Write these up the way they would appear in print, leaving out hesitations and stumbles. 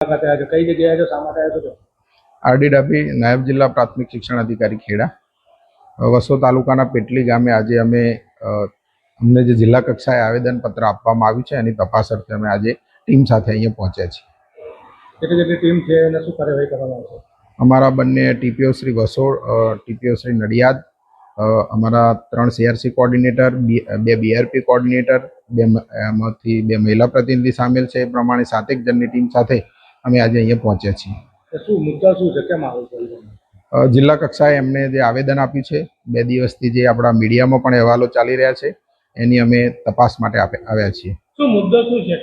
મુલાકાતે આવ્યા છો, કઈ જગ્યાએ છો, શા માટે આવ્યા છો? આરડી ડાભી, નાયબ જિલ્લા પ્રાથમિક શિક્ષણ અધિકારી ખેડા. વસો તાલુકાના પેટલી ગામે આજે અમને જે જિલ્લા કક્ષાએ આવેદનપત્ર આપવામાં આવ્યું છે એની તપાસ અર્થે અમે આજે ટીમ સાથે અહીંયા પહોંચ્યા છીએ. કેટલી ટીમ છે અને શું કાર્યવાહી કરવામાં આવશે? અમારા બંને ટીપીઓ શ્રી વસોડ, ટીપીઓ શ્રી નડિયાદ, અમારા 3 સીઆરસી કોઓર્ડિનેટર, 2 બીઆરપી કોઓર્ડિનેટર, એમાંથી 2 મહિલા પ્રતિનિધિ સામેલ છે. એ પ્રમાણે 7 જણની ટીમ સાથે અમે આજે અહીંયા પહોંચ્યા છીએ. શું મુદ્દા શું છે, કેમ આવું કર્યું? જિલ્લા કક્ષાએ એમને જે આવેદન આપ્યું છે, 2 દિવસથી જે આપણા મીડિયામાં પણ અહેવાલો ચાલી રહ્યા છે, એની અમે તપાસ માટે આવ્યા છીએ. શું મુદ્દો શું છે?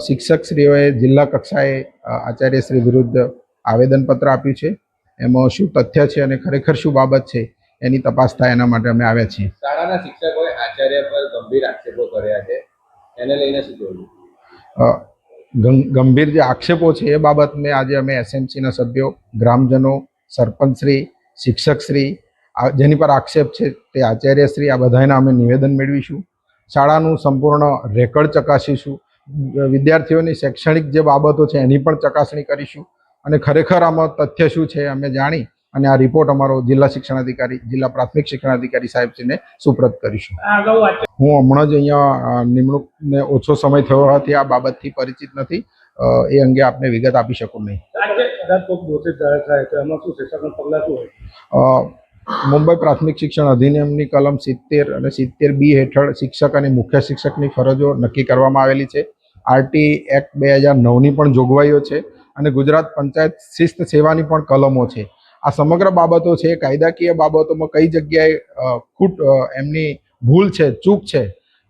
શિક્ષકશ્રીઓએ જિલ્લા કક્ષાએ આચાર્યશ્રી વિરુદ્ધ આવેદનપત્ર આપ્યું છે. એમાં શું તથ્ય છે અને ખરેખર શું બાબત છે એની તપાસ થાય એના માટે અમે આવ્યા છીએ. શાળાના શિક્ષકોએ આચાર્ય પર ગંભીર આક્ષેપો કર્યા છે, એને લઈને શું કહેવું? ગંભીર જે આક્ષેપો છે એ બાબતને આજે અમે એસએમસીના સભ્યો, ગ્રામજનો, સરપંચશ્રી, શિક્ષકશ્રી, જેની પર આક્ષેપ છે તે આચાર્યશ્રી, આ બધાને અમે નિવેદન મેળવીશું. શાળાનું સંપૂર્ણ રેકર્ડ ચકાસીશું. વિદ્યાર્થીઓની શૈક્ષણિક જે બાબતો છે એની પણ ચકાસણી કરીશું અને ખરેખર આમાં તથ્ય શું છે અમે જાણી અને આ રિપોર્ટ અમારો જિલ્લા શિક્ષણ અધિકારી, જિલ્લા પ્રાથમિક શિક્ષણ અધિકારી સાહેબશ્રીને સુપ્રત કરીશું. હું હમણાં જ અહીંયા નિમણૂકને ઓછો સમય થયો હોવાથી આ બાબતથી પરિચિત નથી. એ અંગે આપને વિગત આપી શકું નહીં. મુંબઈ પ્રાથમિક શિક્ષણ અધિનિયમની કલમ 70 અને 70B હેઠળ શિક્ષક અને મુખ્ય શિક્ષકની ફરજો નક્કી કરવામાં આવેલી છે. આરટી એક્ટ 2009ની પણ જોગવાઈઓ છે અને ગુજરાત પંચાયત શિસ્ત સેવાની પણ કલમો છે. આ સમગ્ર બાબતો છે. કાયદાકીય બાબતોમાં કઈ જગ્યાએ એમની ભૂલ છે, ચૂક છે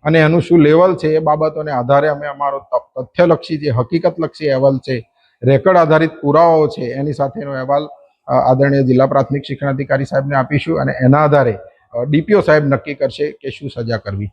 અને એનું શું લેવલ છે એ બાબતોને આધારે અમે અમારો તથ્યલક્ષી જે હકીકતલક્ષી અહેવાલ છે, રેકર્ડ આધારિત પુરાવાઓ છે એની સાથેનો અહેવાલ આદરણીય જિલ્લા પ્રાથમિક શિક્ષણ અધિકારી સાહેબને આપીશું અને એના આધારે ડીપીઓ સાહેબ નક્કી કરશે કે શું સજા કરવી.